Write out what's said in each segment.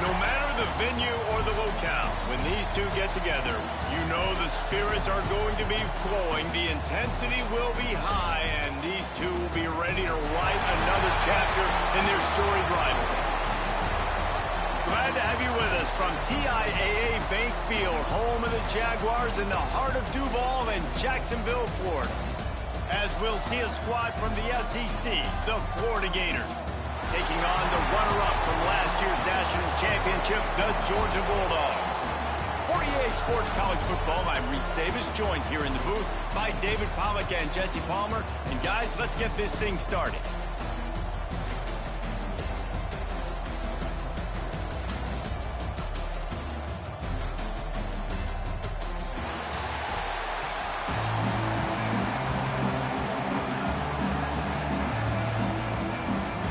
No matter the venue or the locale, when these two get together, you know the spirits are going to be flowing, the intensity will be high, and these two will be ready to write another chapter in their storied rivalry. Glad to have you with us from TIAA Bank Field, home of the Jaguars in the heart of Duval and Jacksonville, Florida. As we'll see a squad from the SEC, the Florida Gators, taking on the runner-up from last year's national championship, the Georgia Bulldogs. For EA Sports College Football, I'm Reese Davis, joined here in the booth by David Pollack and Jesse Palmer. And guys, let's get this thing started.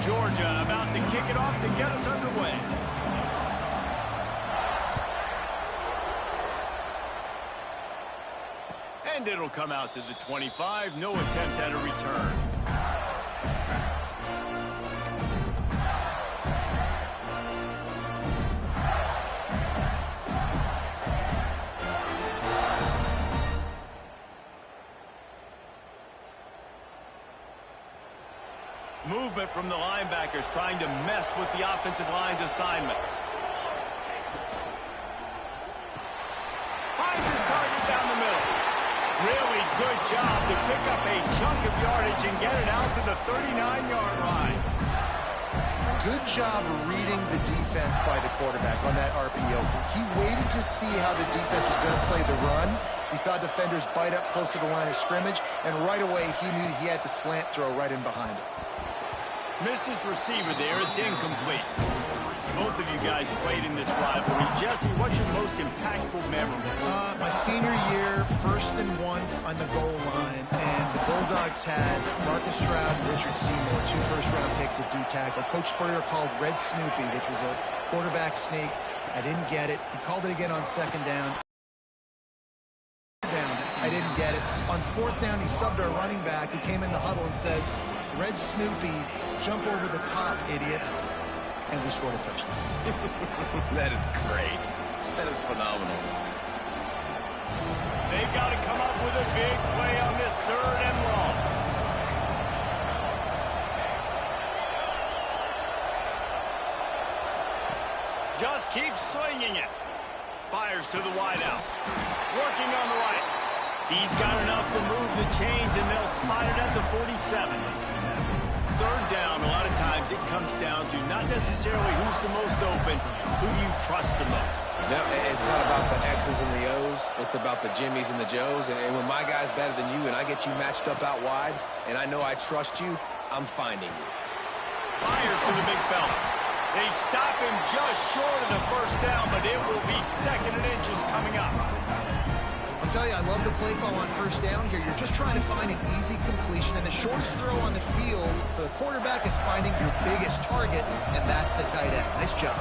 Georgia about to kick it off to get us underway. And it'll come out to the 25. No attempt at a return. Movement from the linebackers trying to mess with the offensive line's assignments. Finds his target down the middle. Really good job to pick up a chunk of yardage and get it out to the 39-yard line. Good job reading the defense by the quarterback on that RPO. He waited to see how the defense was going to play the run. He saw defenders bite up close to the line of scrimmage, and right away he knew he had the slant throw right in behind it. Missed his receiver there. It's incomplete. Both of you guys played in this rivalry. Jesse, what's your most impactful memory? My senior year, 1st and 1 on the goal line, and the Bulldogs had Marcus Stroud and Richard Seymour, 2 first-round picks at D-tackle. Coach Spurrier called Red Snoopy, which was a quarterback sneak. I didn't get it. He called it again on 2nd down. I didn't get it. On 4th down, he subbed our running back, who came in the huddle and says, Red Snoopy, jump over the top, idiot. And we scored a touchdown. That is great. That is phenomenal. They've got to come up with a big play on this 3rd and long. Just keep slinging it. Fires to the wideout. Working on the right. He's got enough to move the chains, and they'll spot it at the 47. 3rd down, a lot of times it comes down to not necessarily who's the most open, who do you trust the most? No, it's not about the X's and the O's. It's about the Jimmies and the Joes. And when my guy's better than you and I get you matched up out wide, and I know I trust you, I'm finding you. Fires to the big fella. They stop him just short of the 1st down, but it will be 2nd and inches coming up. I'll tell you, I love the play call on 1st down here. You're just trying to find an easy completion, and the shortest throw on the field for the quarterback is finding your biggest target, and that's the tight end. Nice job.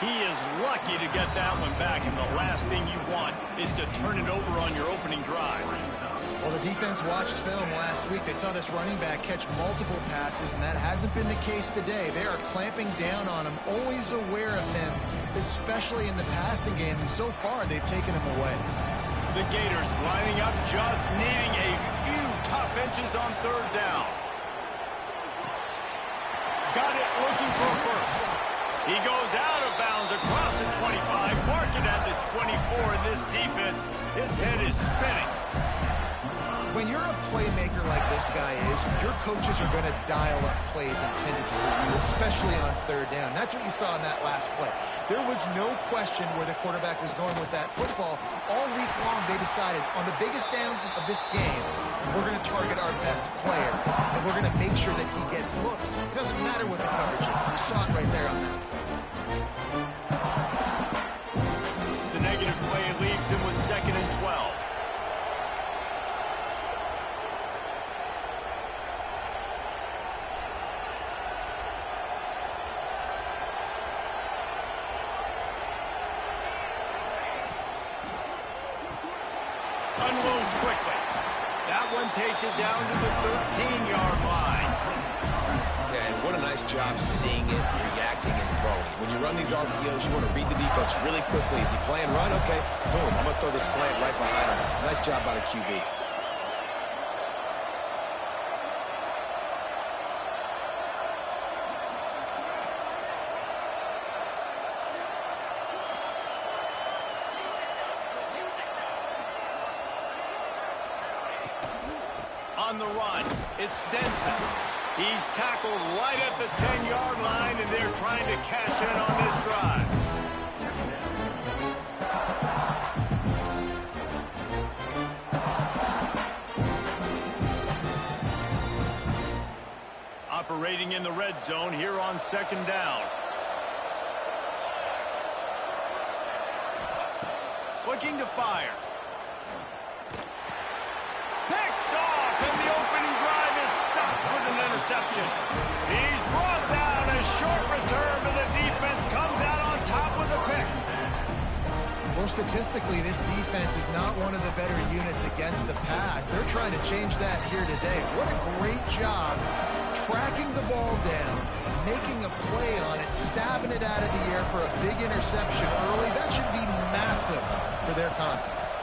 He is lucky to get that one back, and the last thing you want is to turn it over on your opening drive. Well, the defense watched film last week. They saw this running back catch multiple passes, and that hasn't been the case today. They are clamping down on him, always aware of him, especially in the passing game, and so far they've taken him away. The Gators lining up, just needing a few tough inches on 3rd down. Got it, looking for a first. He goes out of bounds across the 25, marking at the 24, and this defense, its head is spinning. When you're a playmaker like this guy is, your coaches are going to dial up plays intended for you, especially on 3rd down. That's what you saw in that last play. There was no question where the quarterback was going with that football. All week long, they decided on the biggest downs of this game, we're going to target our best player, and we're going to make sure that he gets looks. It doesn't matter what the coverage is. You saw it right there on that. The negative play leaves him with 2nd and 12. Unloads quickly. That one takes it down to the 13-yard line. and what a nice job seeing it, reacting, and throwing. When you run these RPOs, you want to read the defense really quickly. Is he playing run? Okay, boom, I'm going to throw the slant right behind him. Nice job by the QB. On the run, it's Denson. He's tackled right at the 10-yard line, and they're trying to cash in on this drive. Operating in the red zone here on 2nd down. Looking to fire. Picked off, and the opening drive is stopped with an interception. He's brought down. A short return, but the defense comes out on top with a pick. Well, statistically, this defense is not one of the better units against the pass. They're trying to change that here today. What a great job tracking the ball down, making a play on it, stabbing it out of the air for a big interception early. That should be massive for their confidence.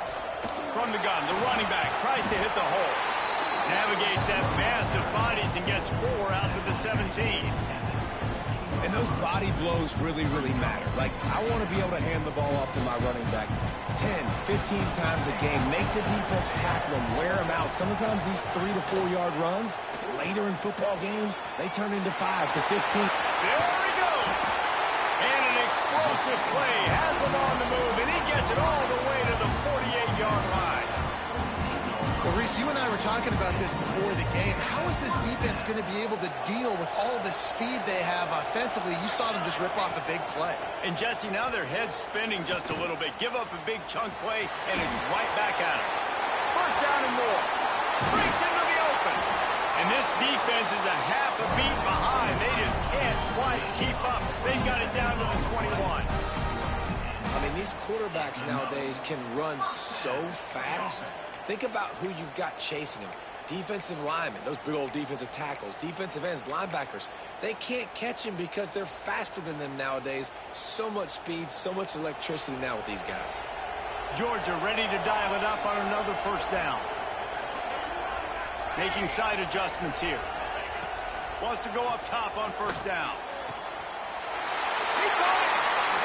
From the gun, the running back tries to hit the hole. Navigates that mass of bodies and gets 4 out to the 17. And those body blows really, really matter. Like, I want to be able to hand the ball off to my running back 10, 15 times a game. Make the defense tackle them, wear them out. Sometimes these 3 to 4 yard runs, later in football games, they turn into 5 to 15. There he goes. And an explosive play has him on the move, and he gets it all the way to the 48-yard line. Well, Reese, you and I were talking about this before the game. How is this defense going to be able to deal with all the speed they have offensively? You saw them just rip off a big play. And, Jesse, now their head's spinning just a little bit. Give up a big chunk play, and it's right back at them. First down and more. Breaks into the open. And this defense is a half a beat behind. They just can't quite keep up. They got it down to the 21. I mean, these quarterbacks nowadays can run so fast. Think about who you've got chasing them. Defensive linemen, those big old defensive tackles, defensive ends, linebackers. They can't catch them because they're faster than them nowadays. So much speed, so much electricity now with these guys. Georgia ready to dial it up on another first down. Making side adjustments here. Wants to go up top on first down. He got it!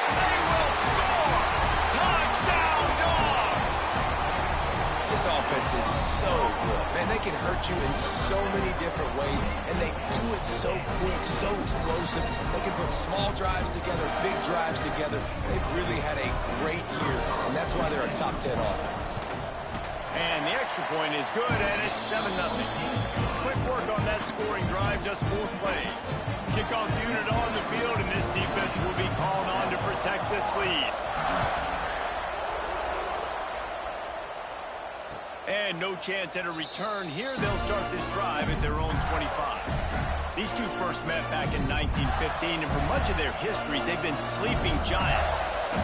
They will score! Touchdown, Dogs! This offense is so good. Man, they can hurt you in so many different ways, and they do it so quick, so explosive. They can put small drives together, big drives together. They've really had a great year, and that's why they're a top 10 offense. And the extra point is good, and it's 7-0. Quick work on that scoring drive, just 4 plays. Kickoff unit on the field, and this defense will be called on to protect this lead. And no chance at a return here. They'll start this drive at their own 25. These two first met back in 1915, and for much of their histories, they've been sleeping giants.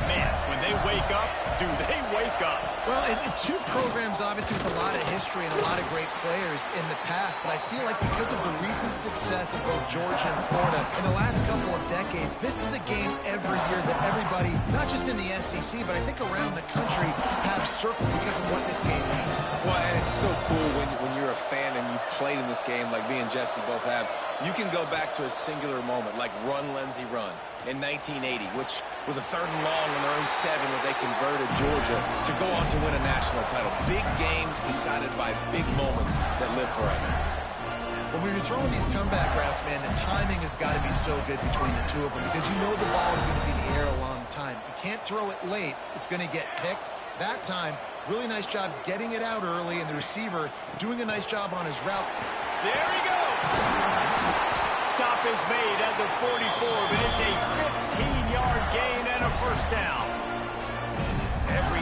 Man, when they wake up, do they wake up? Well, two programs, obviously, with a lot of history and a lot of great players in the past, but I feel like because of the recent success of both Georgia and Florida in the last couple of decades, this is a game every year that everybody, not just in the SEC, but I think around the country, have circled because of what this game means. Well, and it's so cool when you're a fan and you've played in this game like me and Jesse both have. You can go back to a singular moment like Run, Lindsey, Run in 1980, which was a 3rd and long on their own 7 that they converted Georgia to go on to win a national title. Big games decided by big moments that live forever. When you're throwing these comeback routes, man, the timing has got to be so good between the two of them because you know the ball is going to be in the air a long time. You can't throw it late. It's going to get picked. That time, really nice job getting it out early, and the receiver doing a nice job on his route. There he goes! Stop is made at the 44, but it's a 15-yard gain and a first down. Every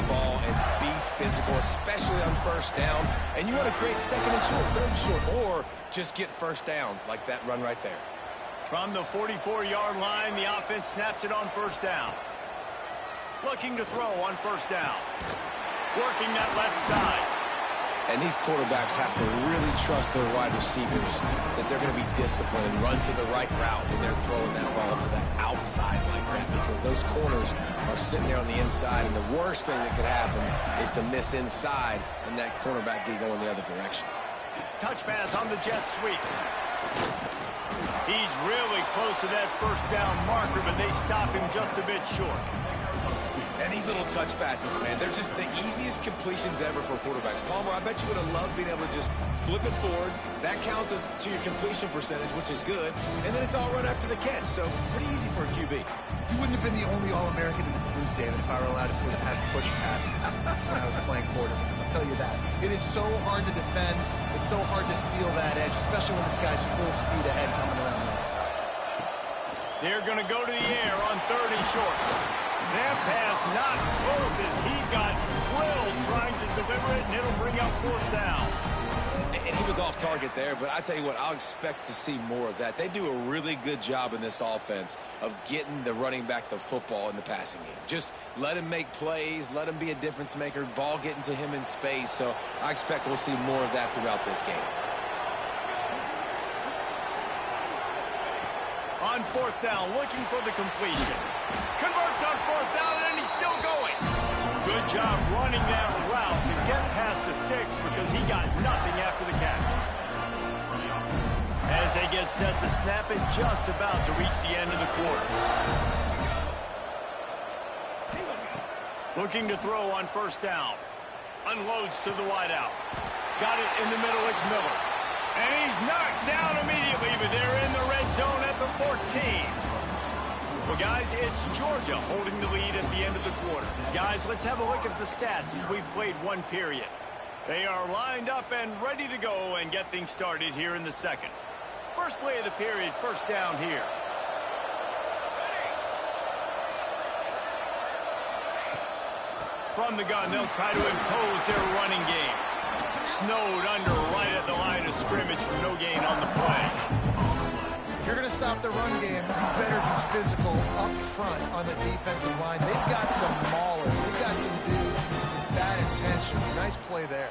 ball and be physical, especially on first down. And you want to create 2nd and short, 3rd and short, or just get first downs like that run right there. From the 44-yard line, the offense snaps it on first down. Looking to throw on first down. Working that left side. And these quarterbacks have to really trust their wide receivers that they're going to be disciplined and run to the right route when they're throwing that ball to the outside like that, because those corners are sitting there on the inside, and the worst thing that could happen is to miss inside and that cornerback get going the other direction. Touch pass on the jet sweep. He's really close to that first down marker, but they stop him just a bit short. And these little touch passes, man, they're just the easiest completions ever for quarterbacks. Palmer, I bet you would have loved being able to just flip it forward. That counts as to your completion percentage, which is good. And then it's all run after the catch, so pretty easy for a QB. You wouldn't have been the only All-American in this booth, David, if I were allowed to have push passes when I was playing quarterback. I'll tell you that. It is so hard to defend. It's so hard to seal that edge, especially when this guy's full speed ahead coming around the outside. They're going to go to the air on 3rd and short. That pass not close as he got drilled trying to deliver it, and it'll bring up 4th down. And he was off target there, but I tell you what, I'll expect to see more of that. They do a really good job in this offense of getting the running back the football in the passing game. Just let him make plays, let him be a difference maker, ball getting to him in space. So I expect we'll see more of that throughout this game. On 4th down, looking for the completion. Converts on 4th down, and he's still going. Good job running that route to get past the sticks because he got nothing after the catch. As they get set to snap it, just about to reach the end of the quarter. Looking to throw on 1st down. Unloads to the wideout. Got it in the middle, it's Miller. And he's knocked down immediately, but they're in the red zone at the 14. Well, guys, it's Georgia holding the lead at the end of the quarter. Guys, let's have a look at the stats as we've played one period. They are lined up and ready to go and get things started here in the second. First play of the period, 1st down here. From the gun, they'll try to impose their running game. Snowed under right at the line of scrimmage for no gain on the play. If you're going to stop the run game, you better be physical up front on the defensive line. They've got some maulers. They've got some dudes with bad intentions. Nice play there.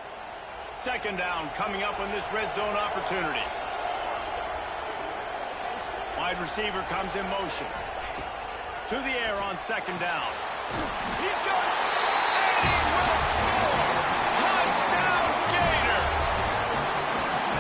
2nd down coming up on this red zone opportunity. Wide receiver comes in motion. To the air on 2nd down. He's got it! And he will score! Touchdown, Gator!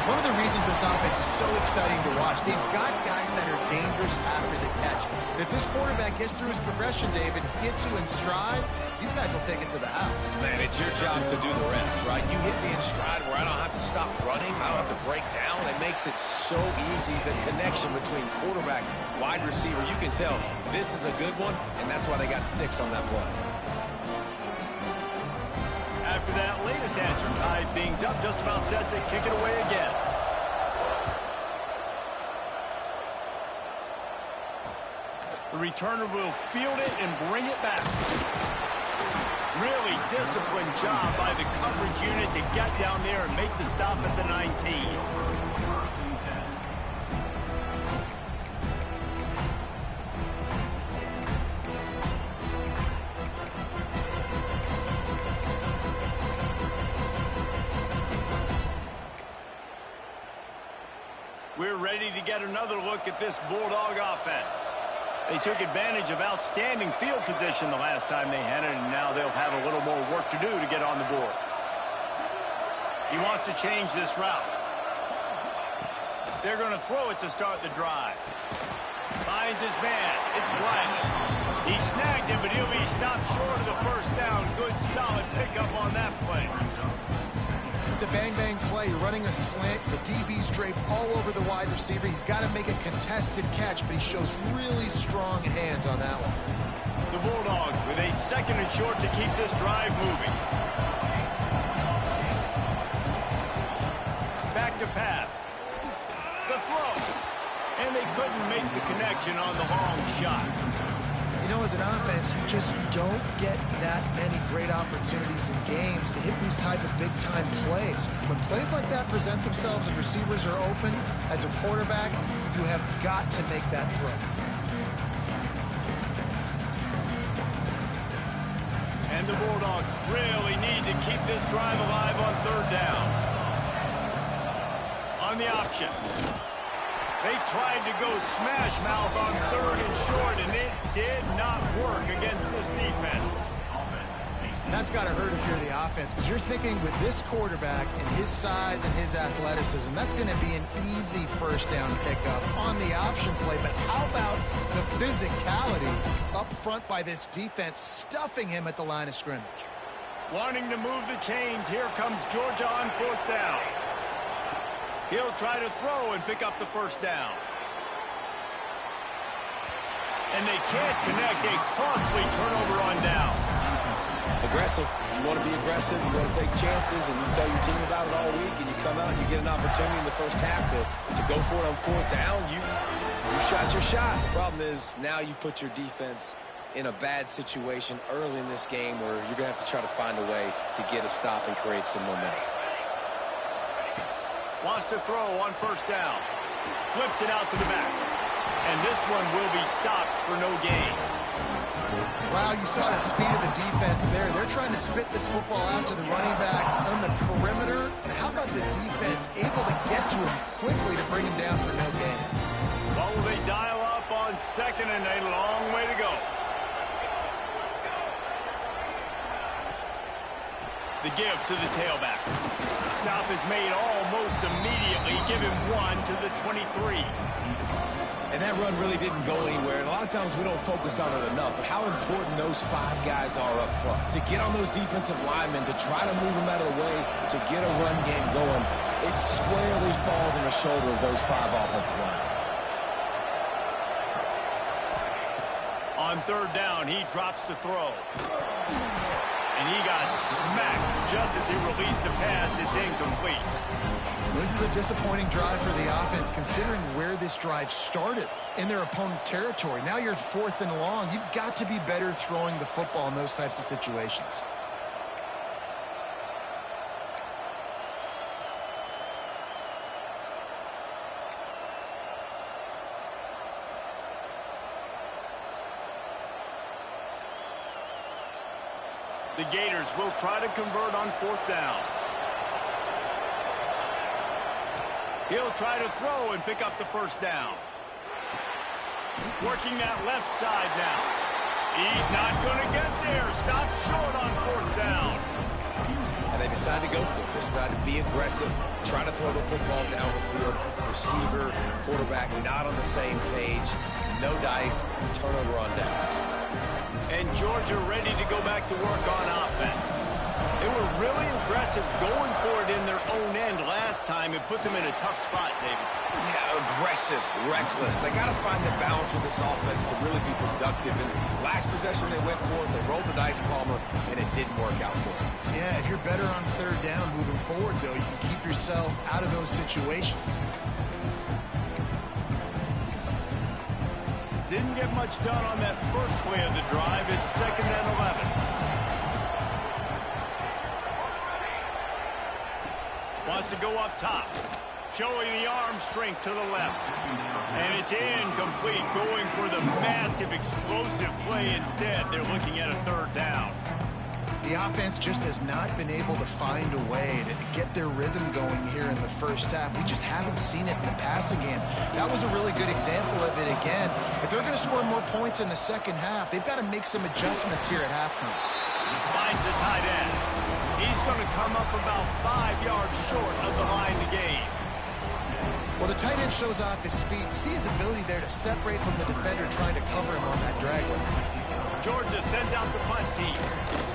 One of the reasons this offense is so exciting to watch, they've got guys that are dangerous after the catch. And if this quarterback gets through his progression, David, hits you in stride, these guys will take it to the house. Man, it's your job to do the rest, right? You hit me in stride where I don't have to stop running, I don't have to break down. It makes it so easy, the connection between quarterback, wide receiver. You can tell this is a good one, and that's why they got 6 on that play. After that latest answer tied things up, just about set to kick it away again. The returner will field it and bring it back. Really disciplined job by the coverage unit to get down there and make the stop at the 19. We're ready to get another look at this Bulldog offense. They took advantage of outstanding field position the last time they had it, and now they'll have a little more work to do to get on the board. He wants to change this route. They're going to throw it to start the drive. Finds his man. It's Blythe. He snagged him, but he'll be stopped short of the 1st down. Good, solid pickup on that play. It's a bang-bang play. You're running a slant. The DB's draped all over the wide receiver. He's got to make a contested catch, but he shows really strong hands on that one. The Bulldogs with a 2nd and short to keep this drive moving. Back to pass. The throw. And they couldn't make the connection on the long shot. You know, as an offense, you just don't get that many great opportunities in games to hit these type of big-time plays. When plays like that present themselves and receivers are open, as a quarterback, you have got to make that throw. And the Bulldogs really need need to keep this drive alive on third down. On the option. They tried to go smash mouth on third and short, and it did not work against this defense. That's got to hurt if you're the offense, because you're thinking with this quarterback and his size and his athleticism, that's going to be an easy first down pickup on the option play. But how about the physicality up front by this defense, stuffing him at the line of scrimmage? Wanting to move the chains, here comes Georgia on fourth down. He'll try to throw and pick up the first down. And they can't connect, a costly turnover on downs. Aggressive. You want to be aggressive. You want to take chances, and you tell your team about it all week, and you come out and you get an opportunity in the first half to go for it on fourth down. You shot your shot. The problem is now you put your defense in a bad situation early in this game where you're going to have to try to find a way to get a stop and create some momentum. Wants to throw on first down. Flips it out to the back. And this one will be stopped for no gain. Wow, you saw the speed of the defense there. They're trying to spit this football out to the running back on the perimeter. And how about the defense able to get to him quickly to bring him down for no gain? What will they dial up on second and a long way to go? The give to the tailback. Stop is made almost immediately. Give him one to the 23. And that run really didn't go anywhere. And a lot of times we don't focus on it enough. But how important those five guys are up front. To get on those defensive linemen, to try to move them out of the way, to get a run game going, it squarely falls on the shoulder of those five offensive linemen. On third down, he drops to throw. And he got smacked just as he released the pass. It's incomplete. This is a disappointing drive for the offense, considering where this drive started in their opponent territory. Now you're fourth and long. You've got to be better throwing the football in those types of situations. The Gators will try to convert on fourth down. He'll try to throw and pick up the first down. Working that left side now. He's not going to get there. Stopped short on fourth down. And they decide to go for it. They decide to be aggressive, try to throw the football down the field. Receiver, quarterback not on the same page. No dice, turnover on downs. And Georgia ready to go back to work on offense. They were really aggressive going for it in their own end last time. It put them in a tough spot, David. Yeah, aggressive, reckless. They got to find the balance with this offense to really be productive. And last possession they went for it, they rolled the dice, Palmer, and it didn't work out for them. Yeah, if you're better on third down moving forward, though, you can keep yourself out of those situations. Didn't get much done on that first play of the drive. It's second and 11. Wants to go up top. Showing the arm strength to the left. And it's incomplete, going for the massive explosive play instead. They're looking at a third down. The offense just has not been able to find a way to get their rhythm going here in the first half. We just haven't seen it in the passing game. That was a really good example of it again. If they're going to score more points in the second half, they've got to make some adjustments here at halftime. Finds a tight end. He's going to come up about 5 yards short of the line to gain. Well, the tight end shows off his speed. You see his ability there to separate from the defender trying to cover him on that drag route. Georgia sends out the punt team.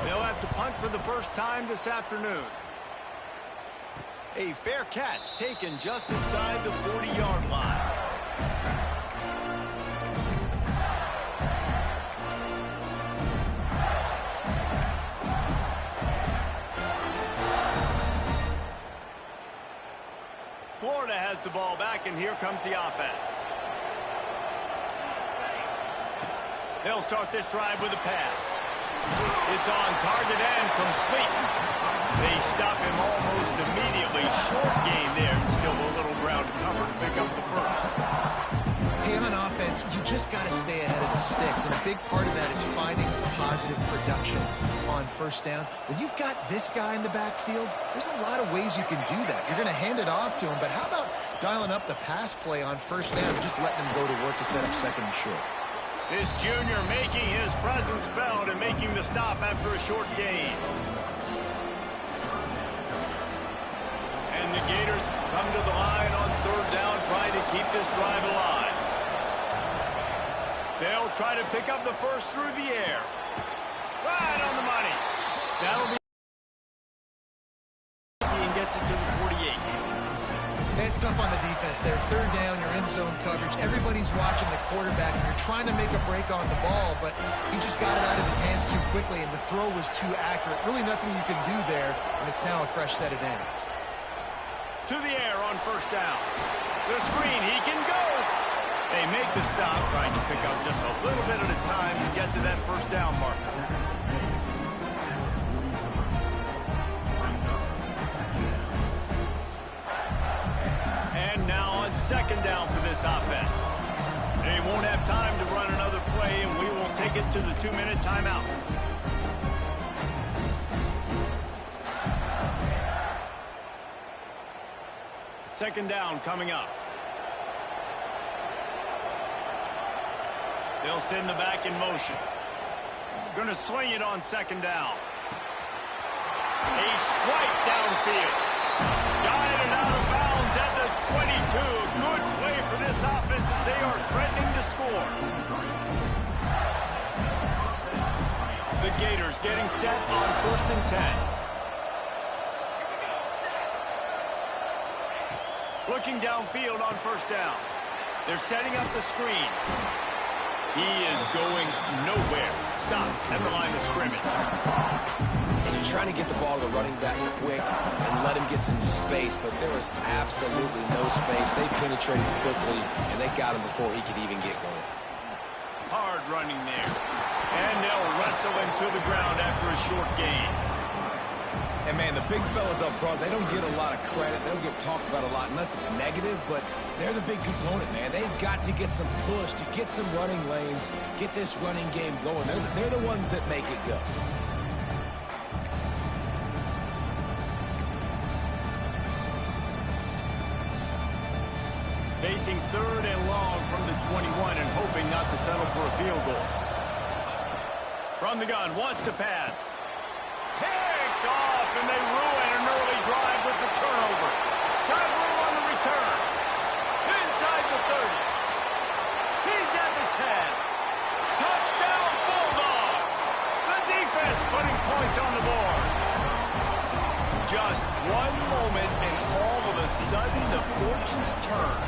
They'll have to punt for the first time this afternoon. A fair catch taken just inside the 40-yard line. Florida has the ball back, and here comes the offense. They'll start this drive with a pass. It's on target and complete. They stop him almost immediately. Short gain there, and still a little ground to cover to pick up the first. Hey, on offense, you just got to stay ahead of the the sticks, and a big part of that is finding positive production on first down. When you've got this guy in the backfield, there's a lot of ways you can do that. You're going to hand it off to him, but how about dialing up the pass play on first down and just letting him go to work to set up second and short? This junior making his presence felt and making the stop after a short gain. And the Gators come to the line on third down, trying to keep this drive alive. They'll try to pick up the first through the air. Right on the money. That'll be... and gets it to the 48. It's tough on the defense there. Third down, you're in zone coverage. Everybody's watching the quarterback, and you're trying to make a break on the ball, but he just got it out of his hands too quickly, and the throw was too accurate. Really nothing you can do there, and it's now a fresh set of downs. To the air on first down. The screen, he can go. They make the stop, trying to pick up just a little bit at a time to get to that first down marker. And now on second down for this offense. They won't have time to run another play, and we will take it to the 2-minute timeout. Second down coming up. They'll send the back in motion. Going to swing it on second down. A strike downfield. Got it out of bounds at the 22. Good play for this offense as they are threatening to score. The Gators getting set on first and 10. Looking downfield on first down. They're setting up the screen. He is going nowhere. Stop at the line of scrimmage. And you're trying to get the ball to the running back quick and let him get some space, but there was absolutely no space. They penetrated quickly, and they got him before he could even get going. Hard running there. And they'll wrestle him to the ground after a short gain. And, man, the big fellas up front, they don't get a lot of credit. They don't get talked about a lot unless it's negative, but they're the big component, man. They've got to get some push, to get some running lanes, get this running game going. They're the ones that make it go. Facing third and long from the 21 and hoping not to settle for a field goal. From the gun, wants to pass. Picked off, and they ruin an early drive with the turnover. Got room on the return. Inside the 30. He's at the 10. Touchdown, Bulldogs. The defense putting points on the board. Just one moment, and all of a sudden, the fortunes turn.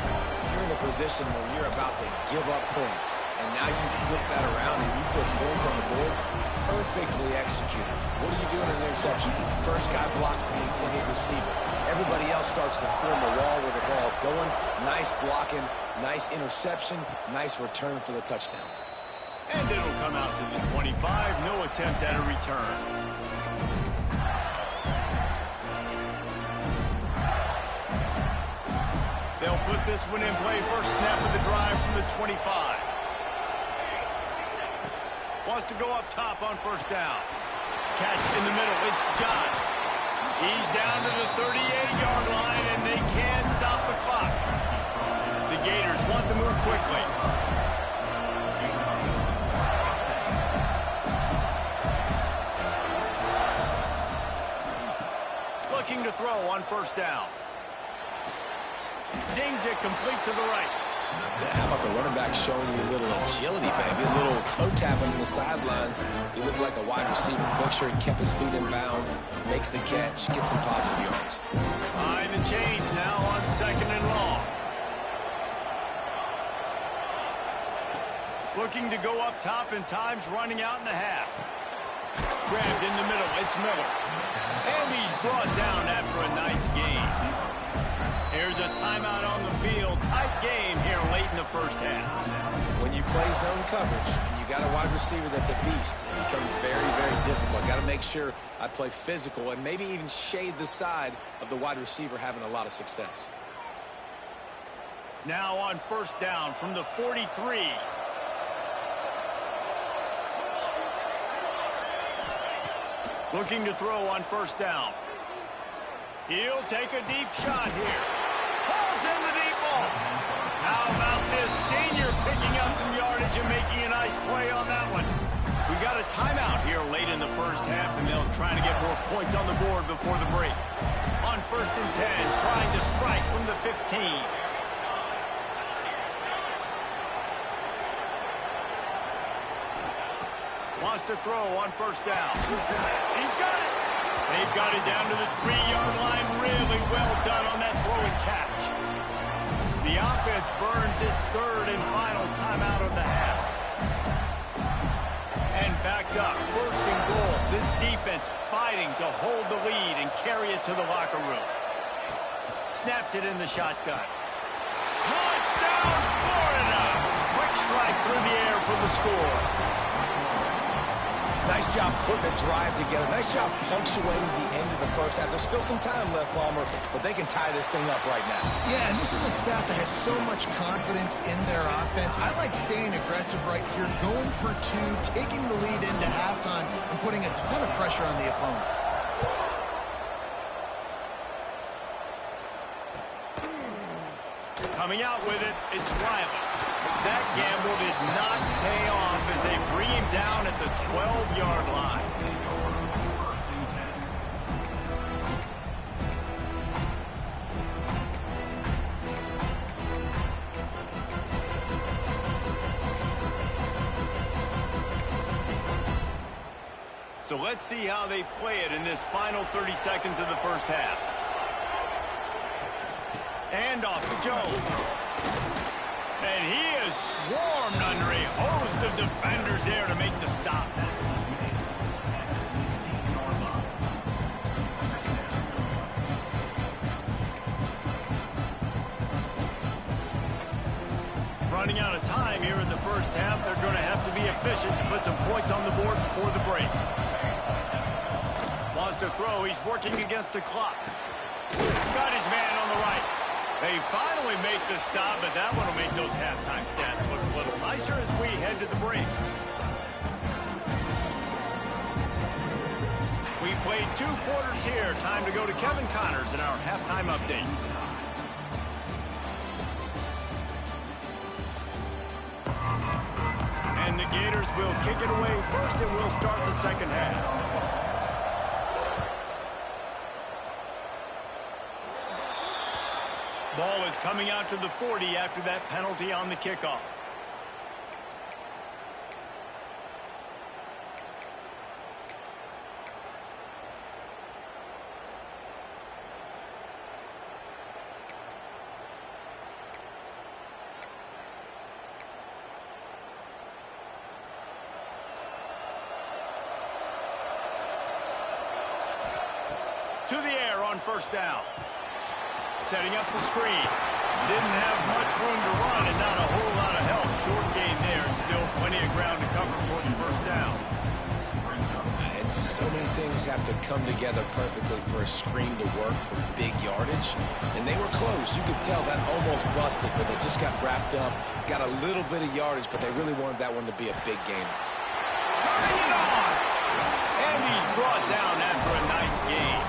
You're in a position where you're about to give up points, and now you flip that around and you put points on the board. Perfectly executed. What do you do in an interception? First guy blocks the intended receiver. Everybody else starts to form a wall where the ball's going. Nice blocking, nice interception, nice return for the touchdown. And it'll come out to the 25. No attempt at a return. They'll put this one in play. First snap of the drive from the 25. Wants to go up top on first down. Catch in the middle. It's Johns. He's down to the 38-yard line, and they can stop the clock. The Gators want to move quickly. Looking to throw on first down. Zings it complete to the right. How about the running back showing you a little agility, baby? A little toe tapping on the sidelines. He looked like a wide receiver. Make sure he kept his feet in bounds, makes the catch, gets some positive yards. Behind the chains now on second and long. Looking to go up top, and time's running out in the half. Grabbed in the middle. It's Miller. And he's brought down after a nice gain. Here's a timeout on the field. Tight game here late in the first half. When you play zone coverage and you got a wide receiver that's a beast, it becomes very, very difficult. Got to make sure I play physical and maybe even shade the side of the wide receiver having a lot of success. Now on first down from the 43. Looking to throw on first down. He'll take a deep shot here. Pulls in the deep ball. How about this senior picking up some yardage and making a nice play on that one? We got a timeout here late in the first half, and they'll try to get more points on the board before the break. On first and 10, trying to strike from the 15. Wants to throw on first down. He's got it. They've got it down to the 3-yard line. Really well done on that throw and catch. The offense burns its third and final timeout of the half. And backed up, first and goal. This defense fighting to hold the lead and carry it to the locker room. Snapped it in the shotgun. Touchdown, Florida! Quick strike through the air for the score. Nice job putting a drive together. Nice job punctuating the end of the first half. There's still some time left, Palmer, but they can tie this thing up right now. Yeah, and this is a staff that has so much confidence in their offense. I like staying aggressive right here, going for two, taking the lead into halftime, and putting a ton of pressure on the opponent. Coming out with it, it's Riley. That gamble did not pay off as they bring him down at the 12-yard line. So let's see how they play it in this final 30 seconds of the first half. And off to Jones. And he is swarmed under a host of defenders there to make the stop. Running out of time here in the first half, they're going to have to be efficient to put some points on the board before the break. Wants to throw, he's working against the clock. Got his man on the right. They finally make the stop, but that one will make those halftime stats look a little nicer as we head to the break. We played 2 quarters here. Time to go to Kevin Connors in our halftime update. And the Gators will kick it away first, and we'll start the second half. Ball is coming out to the 40 after that penalty on the kickoff. To the air on first down. Setting up the screen. Didn't have much room to run and not a whole lot of help. Short gain there and still plenty of ground to cover for the first down. And so many things have to come together perfectly for a screen to work for big yardage. And they were close. You could tell that almost busted, but they just got wrapped up. Got a little bit of yardage, but they really wanted that one to be a big game. Turning it on! And he's brought down after a nice gain.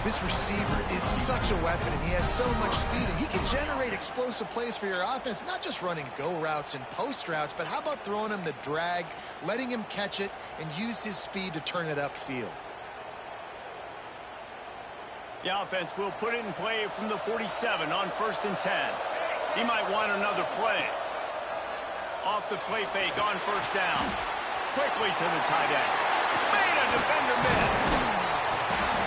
This receiver is such a weapon, and he has so much speed, and he can generate explosive plays for your offense, not just running go routes and post routes, but how about throwing him the drag, letting him catch it, and use his speed to turn it upfield. The offense will put it in play from the 47 on first and 10. He might want another play. Off the play fake on first down. Quickly to the tight end. Made a defender miss.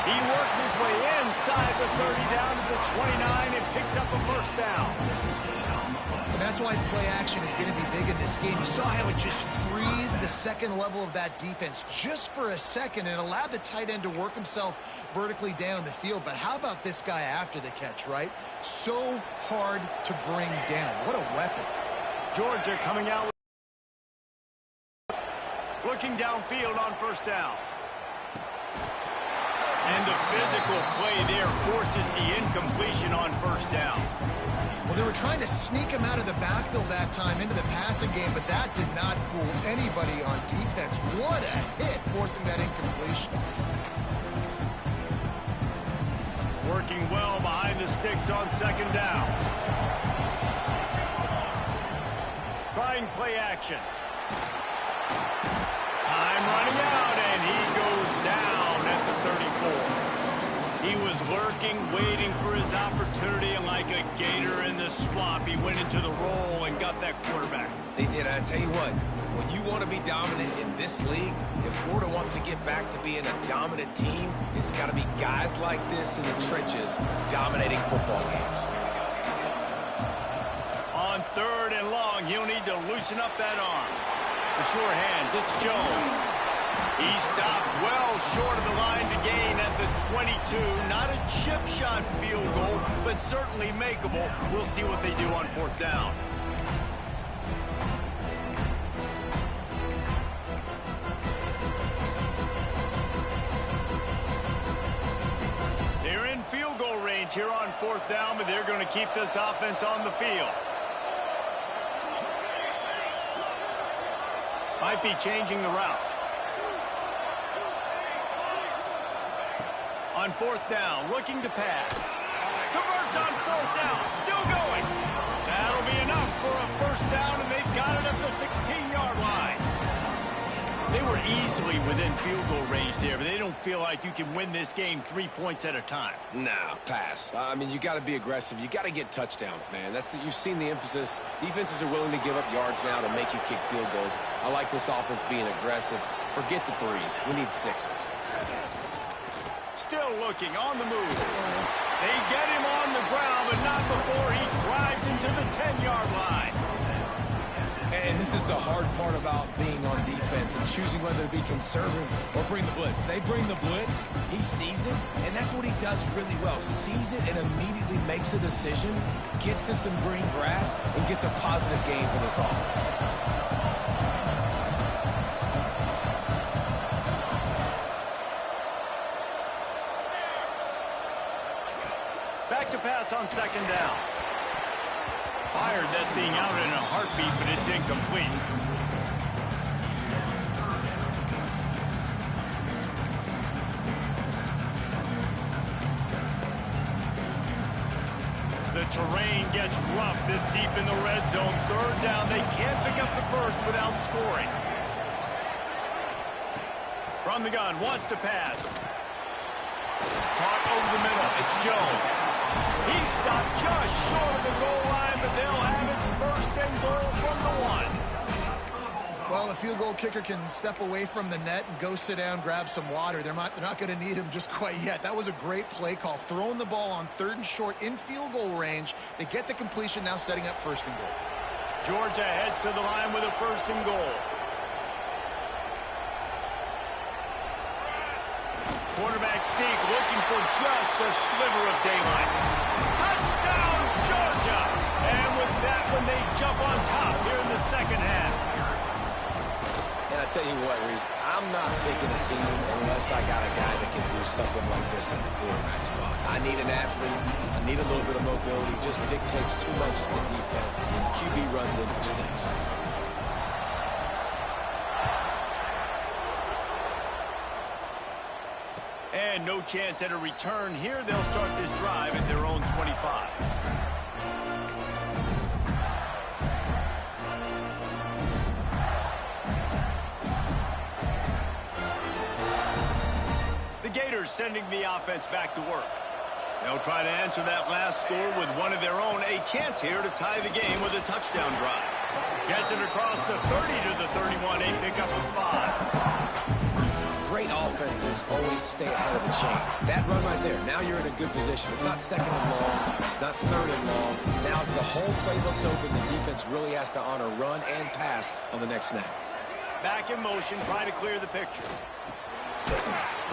He works his way inside the 30 down to the 29 and picks up a first down. And that's why play action is going to be big in this game. You saw how it just frees the second level of that defense just for a second and allowed the tight end to work himself vertically down the field. But how about this guy after the catch, right? So hard to bring down. What a weapon. Georgia coming out. Looking downfield on first down. And the physical play there forces the incompletion on first down. Well, they were trying to sneak him out of the backfield that time into the passing game, but that did not fool anybody on defense. What a hit forcing that incompletion. Working well behind the sticks on second down. Trying play action. Time running out, and he goes down at the 34. He was lurking, waiting for his opportunity, and like a gator in the swamp, he went into the roll and got that quarterback. He did. I tell you what, when you want to be dominant in this league, if Florida wants to get back to being a dominant team, it's got to be guys like this in the trenches dominating football games. On third and long, he'll need to loosen up that arm. The sure hands, it's Jones. He stopped well short of the line to gain at the 22. Not a chip shot field goal, but certainly makeable. We'll see what they do on fourth down. They're in field goal range here on fourth down, but they're going to keep this offense on the field. Might be changing the route. On fourth down, looking to pass. Converts on fourth down, still going. That'll be enough for a first down, and they've got it at the 16-yard line. They were easily within field goal range there, but they don't feel like you can win this game 3 points at a time. Nah, pass. I mean, you got to be aggressive. You got to get touchdowns, man. You've seen the emphasis. Defenses are willing to give up yards now to make you kick field goals. I like this offense being aggressive. Forget the threes. We need sixes. Still looking on the move. They get him on the ground, but not before he drives into the 10-yard line. And this is the hard part about being on defense and choosing whether to be conservative or bring the blitz. They bring the blitz, he sees it, and that's what he does really well. Sees it and immediately makes a decision, gets to some green grass, and gets a positive gain for this offense. Back to pass on second down. Fired that thing out in a heartbeat, but it's incomplete. The terrain gets rough this deep in the red zone. Third down, they can't pick up the first without scoring. From the gun, wants to pass. Caught over the middle, it's Jones. He stopped just short of the goal line, but they'll have it first and goal from the 1. Well, the field goal kicker can step away from the net and go sit down, grab some water. They're not going to need him just quite yet. That was a great play call. Throwing the ball on third and short in field goal range. They get the completion, now setting up first and goal. Georgia heads to the line with a first and goal. Quarterback sneak looking for just a sliver of daylight. Touchdown, Georgia! And with that one, they jump on top here in the second half. And I tell you what, Reese, I'm not picking a team unless I got a guy that can do something like this in the quarterback spot. I need an athlete. I need a little bit of mobility. Just dictates too much to the defense. And QB runs in for 6. And no chance at a return here. They'll start this drive at their own 25. The Gators sending the offense back to work. They'll try to answer that last score with one of their own. A chance here to tie the game with a touchdown drive. Gets it across the 30 to the 31. They pick up a 5. Great offenses always stay ahead of the chains. That run right there, now you're in a good position. It's not second and long. It's not third and long. Now as the whole playbook's open, the defense really has to honor run and pass on the next snap. Back in motion, try to clear the picture.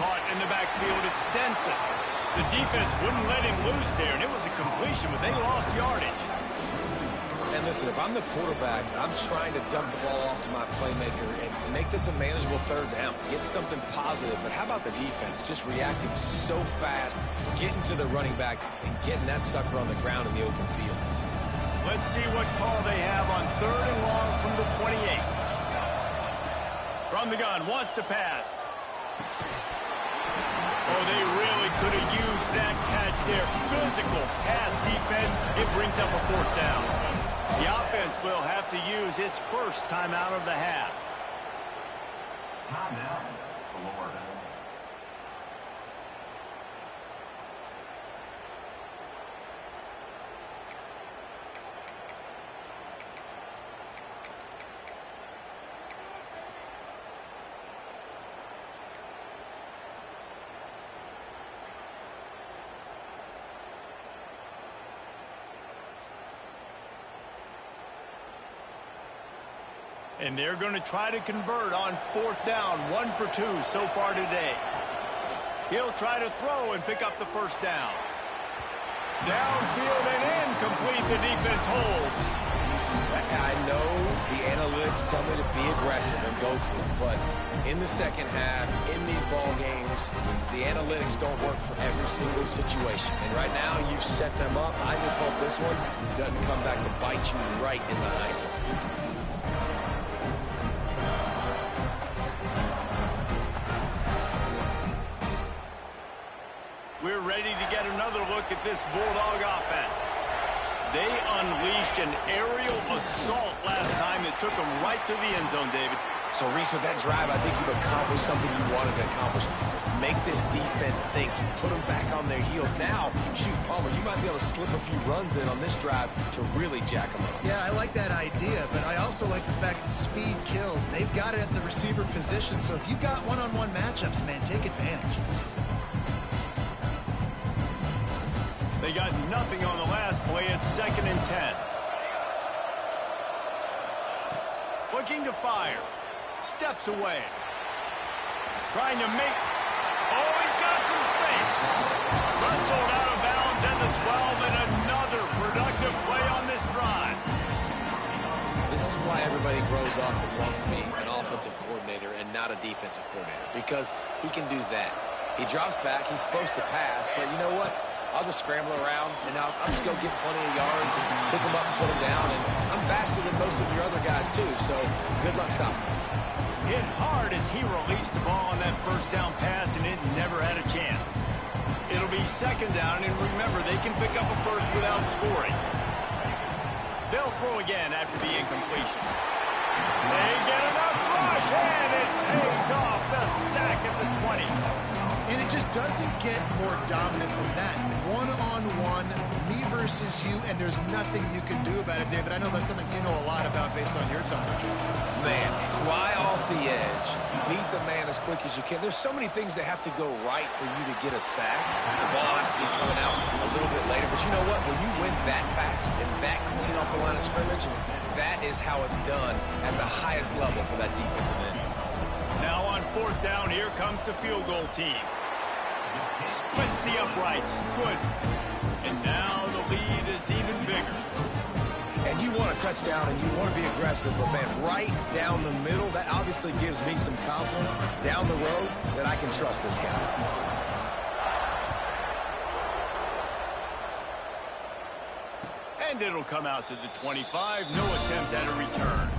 Caught in the backfield, it's Denson. The defense wouldn't let him loose there, and it was a completion, but they lost yardage. And listen, if I'm the quarterback, I'm trying to dump the ball off to my playmaker and make this a manageable third down. Get something positive. But how about the defense? Just reacting so fast, getting to the running back, and getting that sucker on the ground in the open field. Let's see what call they have on third and long from the 28. From the gun, wants to pass. Oh, they really could have used that catch there. Physical pass defense. It brings up a fourth down. The offense will have to use its first timeout of the half. Timeout, Florida. And they're going to try to convert on fourth down. 1 for 2 so far today. He'll try to throw and pick up the first down. Downfield and incomplete. The defense holds. I know the analytics tell me to be aggressive and go for it, but in the second half, in these ball games, the analytics don't work for every single situation. And right now, you've set them up. I just hope this one doesn't come back to bite you right in the hiney. We're ready to get another look at this Bulldog offense. They unleashed an aerial assault last time that took them right to the end zone, David. So, Reese, with that drive, I think you've accomplished something you wanted to accomplish. Make this defense think. You put them back on their heels. Now, shoot, Palmer, you might be able to slip a few runs in on this drive to really jack them up. Yeah, I like that idea, but I also like the fact that speed kills. They've got it at the receiver position, so if you've got one-on-one matchups, man, take advantage. They got nothing on the last play. It's 2nd and 10. Looking to fire. Steps away. Trying to make... Oh, he's got some space. Wrestled out of bounds at the 12, and another productive play on this drive. This is why everybody grows up and wants to be an offensive coordinator and not a defensive coordinator, because he can do that. He drops back. He's supposed to pass, but you know what? I'll just scramble around, and I'll just go get plenty of yards and pick them up and put them down. And I'm faster than most of your other guys, too, so good luck stopping me. Hit hard as he released the ball on that first down pass, and it never had a chance. It'll be 2nd down, and remember, they can pick up a first without scoring. They'll throw again after the incompletion. They get enough rush, and it pays off. The sack at the 20. And it just doesn't get more dominant than that. One-on-one, me versus you, and there's nothing you can do about it, David. I know that's something you know a lot about based on your time. Man, fly off the edge. Beat the man as quick as you can. There's so many things that have to go right for you to get a sack. The ball has to be coming out a little bit later. But you know what? When you win that fast and that clean off the line of scrimmage, that is how it's done at the highest level for that defensive end. Now on 4th down, here comes the field goal team. Splits the uprights. Good. And now the lead is even bigger. And you want a touchdown and you want to be aggressive, but man, right down the middle, that obviously gives me some confidence down the road that I can trust this guy. And it'll come out to the 25. No attempt at a return.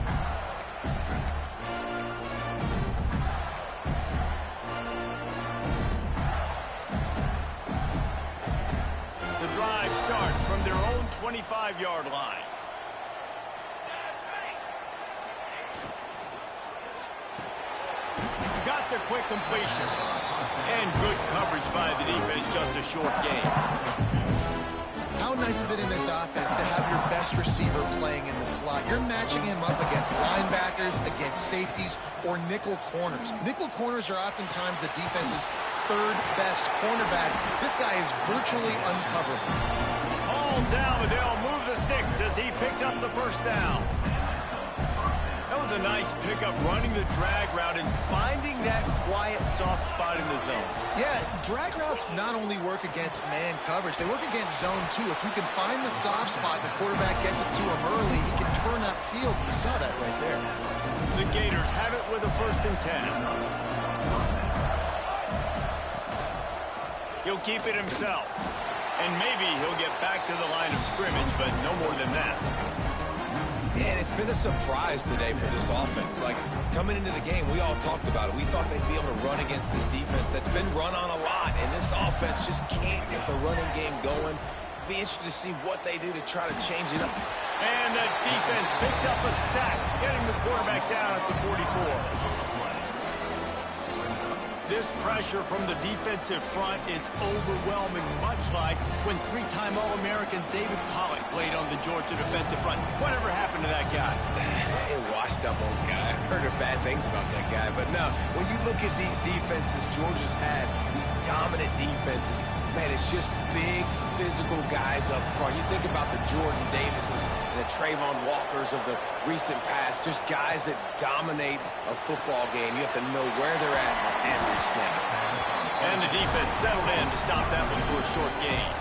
The drive starts from their own 25-yard line. Got the quick completion. And good coverage by the defense, just a short gain. How nice is it in this offense to have your best receiver playing in the slot? You're matching him up against linebackers, against safeties, or nickel corners. Nickel corners are oftentimes the defense's third best cornerback. This guy is virtually uncoverable. All down, they'll move the sticks as he picks up the first down. That was a nice pickup, running the drag route and finding that quiet, soft spot in the zone. Yeah, drag routes not only work against man coverage, they work against zone too. If you can find the soft spot, the quarterback gets it to him early, he can turn that field. You saw that right there. The Gators have it with a 1st and 10. He'll keep it himself. And maybe he'll get back to the line of scrimmage, but no more than that. And it's been a surprise today for this offense. Like, coming into the game, we all talked about it. We thought they'd be able to run against this defense that's been run on a lot, and this offense just can't get the running game going. Be interested to see what they do to try to change it up. And the defense picks up a sack, getting the quarterback down at the 44. This pressure from the defensive front is overwhelming, much like when three-time All-American David Pollock played on the Georgia defensive front. Whatever happened to that guy? A washed-up old guy. I heard of bad things about that guy. But no, when you look at these defenses Georgia's had, these dominant defenses, man, it's just big, physical guys up front. You think about the Jordan Davises and the Trayvon Walkers of the recent past, just guys that dominate a football game. You have to know where they're at on every snap. And the defense settled in to stop that one for a short gain.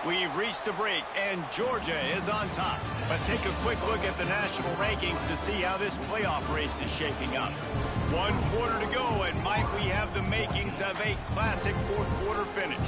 We've reached the break, and Georgia is on top. Let's take a quick look at the national rankings to see how this playoff race is shaping up. 1 quarter to go, and might we have the makings of a classic fourth-quarter finish.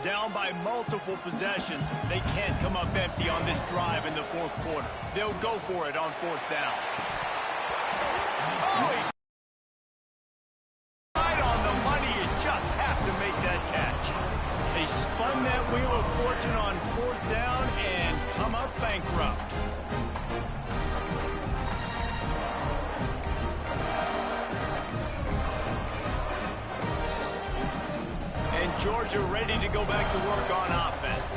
Down by multiple possessions, they can't come up empty on this drive in the fourth quarter. They'll go for it on fourth down. Oh, he right on the money. You just have to make that catch. They spun that wheel of fortune on fourth down and come up bankrupt. Georgia ready to go back to work on offense.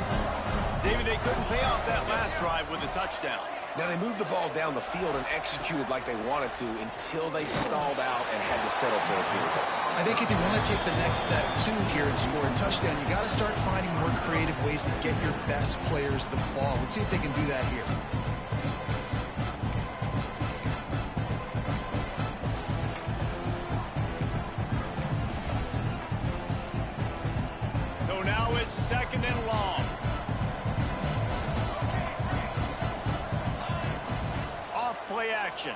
David, they couldn't pay off that last drive with a touchdown. Now, they moved the ball down the field and executed like they wanted to until they stalled out and had to settle for a field goal. I think if you want to take the next step, too, here and score a touchdown, you got to start finding more creative ways to get your best players the ball. Let's see if they can do that here. Now it's second and long. Off play action.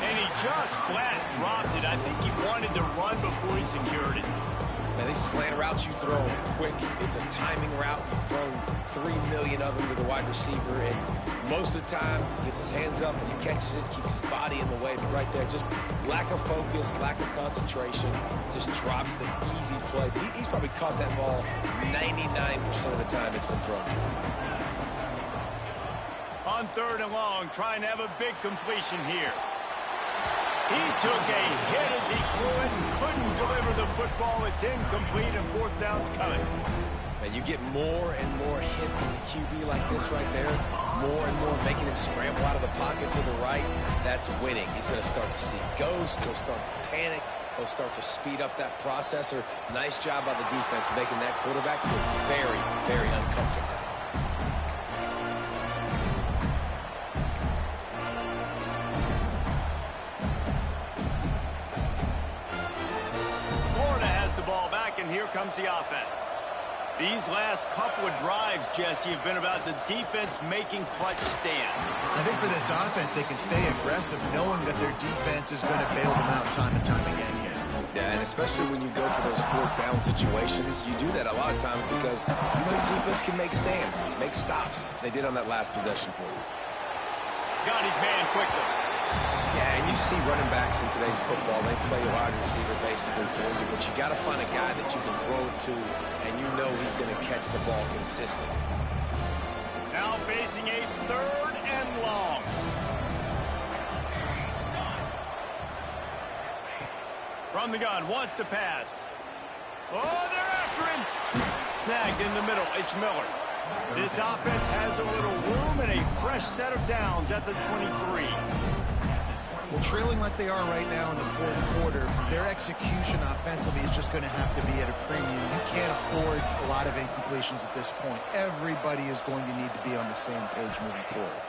And he just flat dropped it. I think he wanted to run before he secured it. Now, these slant routes you throw quick. It's a timing route. You've thrown 3 million of them to the wide receiver, and most of the time, he gets his hands up and he catches it, keeps his body in the way. But right there, just lack of focus, lack of concentration, just drops the easy play. He's probably caught that ball 99% of the time it's been thrown to him. On third and long, trying to have a big completion here. He took a hit as he threw it and couldn't deliver the football. It's incomplete, and fourth down's coming. And you get more and more hits in the QB like this right there. More and more making him scramble out of the pocket to the right. That's winning. He's going to start to see ghosts. He'll start to panic. He'll start to speed up that processor. Nice job by the defense making that quarterback feel very, very uncomfortable. And here comes the offense. These last couple of drives, Jesse, have been about the defense making clutch stand. I think for this offense, they can stay aggressive knowing that their defense is going to bail them out time and time again here. Yeah, and especially when you go for those fourth down situations, you do that a lot of times because you know your defense can make stands, make stops. They did on that last possession for you. Got his man quickly. Yeah, and you see running backs in today's football, they play a wide receiver basically for you, but you got to find a guy that you can throw it to, and you know he's going to catch the ball consistently. Now facing a third and long. From the gun, wants to pass. Oh, they're after him. Snagged in the middle, it's Miller. This offense has a little room and a fresh set of downs at the 23. Well, trailing like they are right now in the fourth quarter, their execution offensively is just going to have to be at a premium. You can't afford a lot of incompletions at this point. Everybody is going to need to be on the same page moving forward.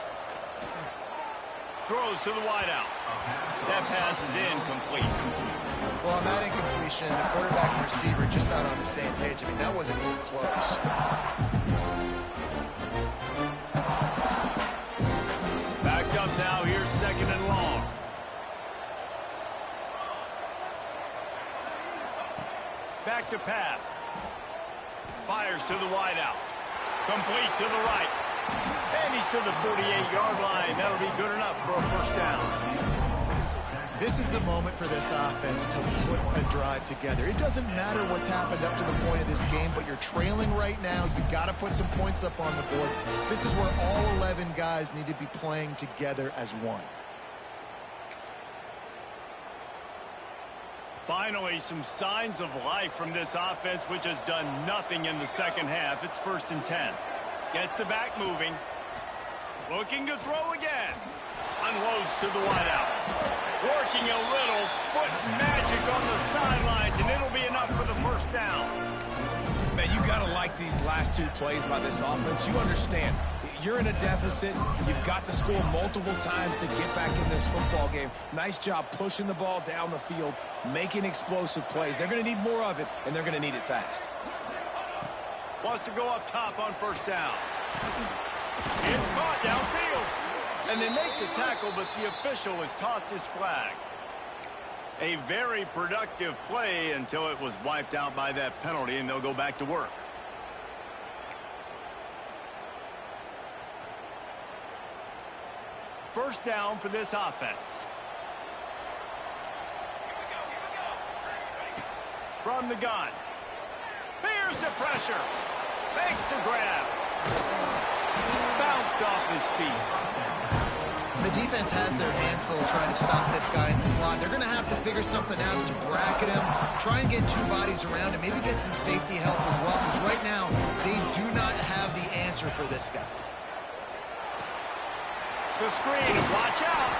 Throws to the wideout. That pass is incomplete. Well, on that incompletion, the quarterback and receiver just not on the same page. I mean, that wasn't even close. Backed up now. Here's second and long. Back to pass. Fires to the wideout. Complete to the right. And he's to the 48-yard line. That'll be good enough for a first down. This is the moment for this offense to put a drive together. It doesn't matter what's happened up to the point of this game, but you're trailing right now. You've got to put some points up on the board. This is where all 11 guys need to be playing together as one. Finally, some signs of life from this offense, which has done nothing in the second half. It's 1st and 10. Gets the back moving. Looking to throw again. Unloads to the wideout. Working a little foot magic on the sidelines, and it'll be enough for the first down. Man, you got to like these last two plays by this offense. You understand. You're in a deficit. You've got to score multiple times to get back in this football game. Nice job pushing the ball down the field, making explosive plays. They're going to need more of it, and they're going to need it fast. Wants to go up top on first down. It's caught downfield. And they make the tackle, but the official has tossed his flag. A very productive play until it was wiped out by that penalty, and they'll go back to work. First down for this offense. From the gun. Here's the pressure. Makes the grab. Bounced off his feet. The defense has their hands full trying to stop this guy in the slot. They're going to have to figure something out to bracket him, try and get two bodies around him, maybe get some safety help as well, because right now they do not have the answer for this guy. The screen, watch out.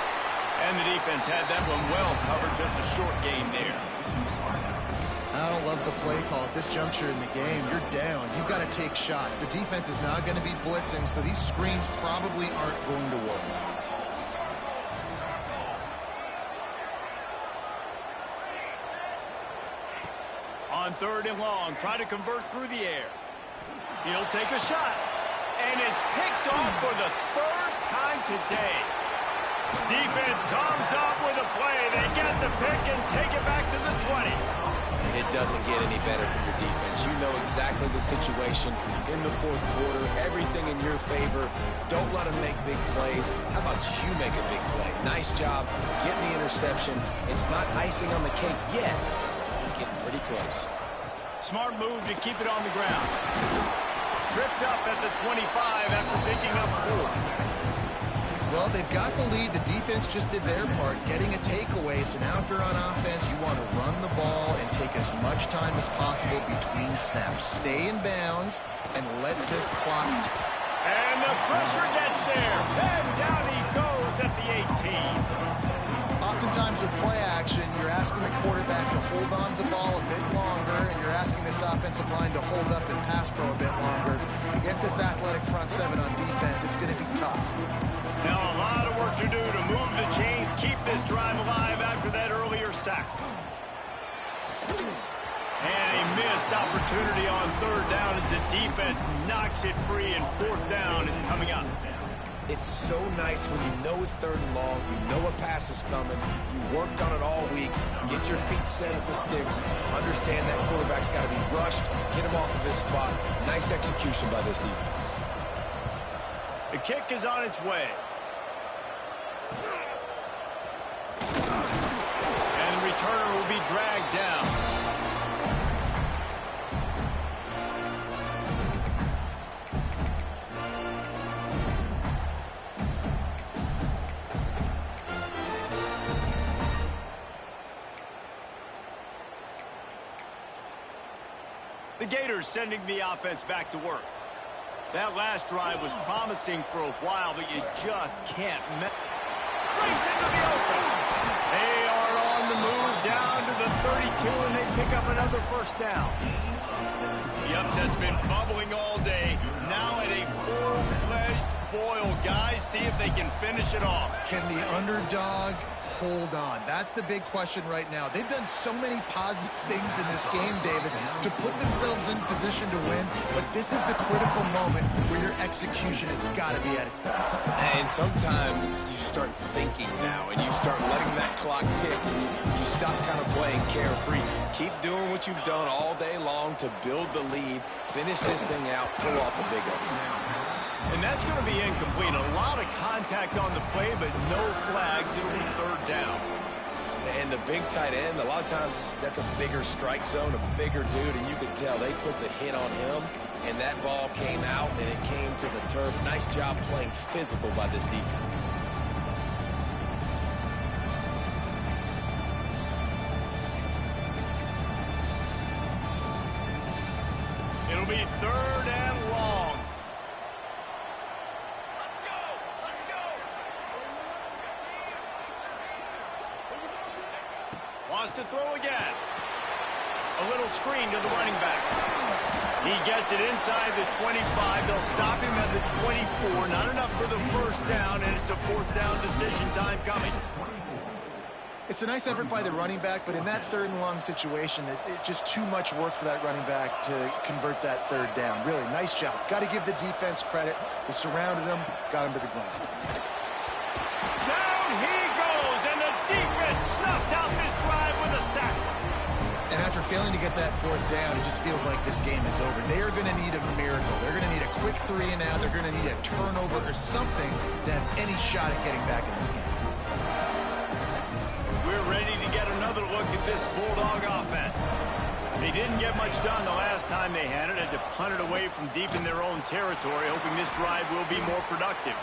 And the defense had that one well covered, just a short gain there. I don't love the play call at this juncture in the game. You're down. You've got to take shots. The defense is not going to be blitzing, so these screens probably aren't going to work. On 3rd and long, try to convert through the air. He'll take a shot. And it's picked off for the 3rd time today. Defense comes up with a play. They get the pick and take it back to the 20. It doesn't get any better from your defense. You know exactly the situation in the 4th quarter. Everything in your favor. Don't let them make big plays. How about you make a big play? Nice job getting the interception. It's not icing on the cake yet. It's getting pretty close. Smart move to keep it on the ground. Tripped up at the 25 after picking up 4. Well, they've got the lead. The defense just did their part, getting a takeaway. So now if you're on offense, you want to run the ball and take as much time as possible between snaps. Stay in bounds and let this clock. And the pressure gets there. And down he goes at the 18. Oftentimes with play action, you're asking the quarterback to hold on to the ball a bit longer, and you're asking this offensive line to hold up and pass pro a bit longer. Against this athletic front seven on defense, it's going to be tough. Now a lot of work to do to move the chains, keep this drive alive after that earlier sack. And a missed opportunity on 3rd down as the defense knocks it free, and 4th down is coming up. It's so nice when you know it's 3rd and long, you know a pass is coming, you worked on it all week, get your feet set at the sticks, understand that quarterback's got to be rushed, get him off of his spot. Nice execution by this defense. The kick is on its way. And the returner will be dragged down. The Gators sending the offense back to work. That last drive was promising for a while, but you just can't. springs into the open. They are on the move down to the 32, and they pick up another first down. The upset's been bubbling all day. Now at a full-fledged boil. Guys, see if they can finish it off. Can the underdog hold on? That's the big question right now. They've done so many positive things in this game, David, to put themselves in position to win, but this is the critical moment where your execution has got to be at its best. And sometimes you start thinking now, and you start letting that clock tick, and you stop kind of playing carefree. Keep doing what you've done all day long to build the lead, finish this thing out, pull off the big upset. And that's going to be incomplete. A lot of contact on the play, but no flags. It'll be third down. And the big tight end, a lot of times that's a bigger strike zone, a bigger dude, and you can tell they put the hit on him, and that ball came out, and it came to the turf. Nice job playing physical by this defense. It'll be third and long. Wants to throw again. A little screen to the running back. He gets it inside the 25. They'll stop him at the 24. Not enough for the first down, and it's a fourth down decision time coming. It's a nice effort by the running back, but in that third and long situation, it's just too much work for that running back to convert that third down. Really, nice job. Got to give the defense credit. They surrounded him, got him to the ground. Down he goes, and the defense snuffs out this drive with a sack. And after failing to get that fourth down, it just feels like this game is over. They are going to need a miracle. They're going to need a quick 3 and out. They're going to need a turnover or something to have any shot at getting back in this game. We're ready to get another look at this Bulldog offense. They didn't get much done the last time they had it. Had to punt it away from deep in their own territory, hoping this drive will be more productive.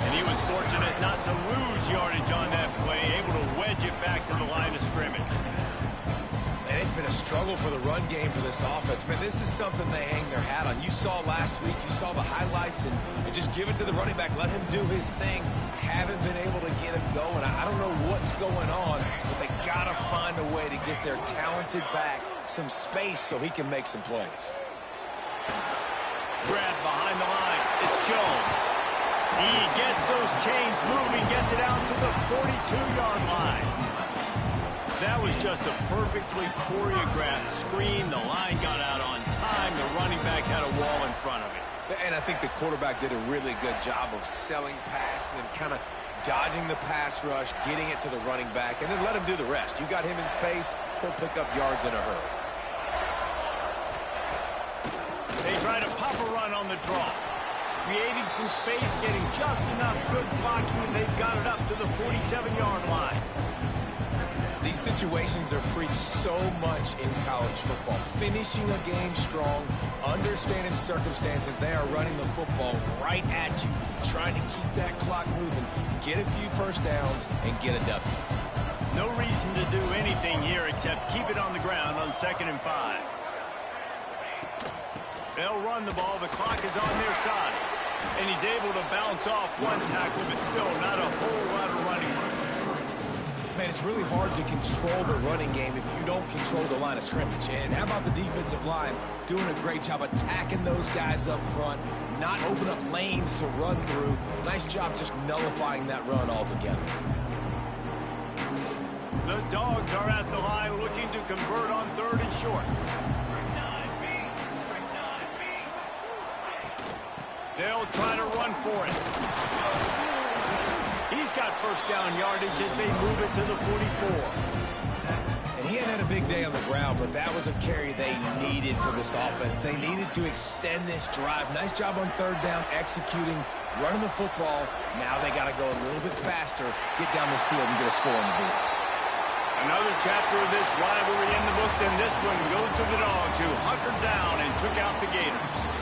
And he was fortunate not to lose yardage on that play, able to wedge it back to the line of scrimmage. And it's been a struggle for the run game for this offense. Man, this is something they hang their hat on. You saw last week, you saw the highlights, and just give it to the running back. Let him do his thing. Haven't been able to get him going. I don't know what's going on, but they got to find a way to get their talented back some space so he can make some plays. Grab behind the line. It's Jones. He gets those chains moving, gets it out to the 42-yard line. That was just a perfectly choreographed screen. The line got out on time. The running back had a wall in front of it. And I think the quarterback did a really good job of selling pass and then kind of dodging the pass rush, getting it to the running back, and then let him do the rest. You got him in space, he'll pick up yards in a hurry. They try to pop a run on the draw. Creating some space, getting just enough good blocking, and they've got it up to the 47-yard line. These situations are preached so much in college football. Finishing a game strong, understanding circumstances. They are running the football right at you, trying to keep that clock moving, get a few first downs, and get a W. No reason to do anything here except keep it on the ground on 2nd and 5. They'll run the ball. The clock is on their side. And he's able to bounce off one tackle, but still not a whole lot of running room. Man, it's really hard to control the running game if you don't control the line of scrimmage. And how about the defensive line doing a great job attacking those guys up front, not open up lanes to run through. Nice job just nullifying that run altogether. The Dogs are at the line looking to convert on 3rd and short. They'll try to run for it. He's got first down yardage as they move it to the 44. And he hadn't had a big day on the ground, but that was a carry they needed for this offense. They needed to extend this drive. Nice job on 3rd down, executing, running the football. Now they got to go a little bit faster, get down this field, and get a score on the board. Another chapter of this rivalry in the books, and this one goes to the Dogs, who hunkered down and took out the Gators.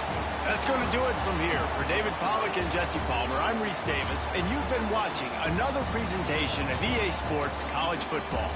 That's going to do it from here. For David Pollack and Jesse Palmer, I'm Reese Davis, and you've been watching another presentation of EA Sports College Football.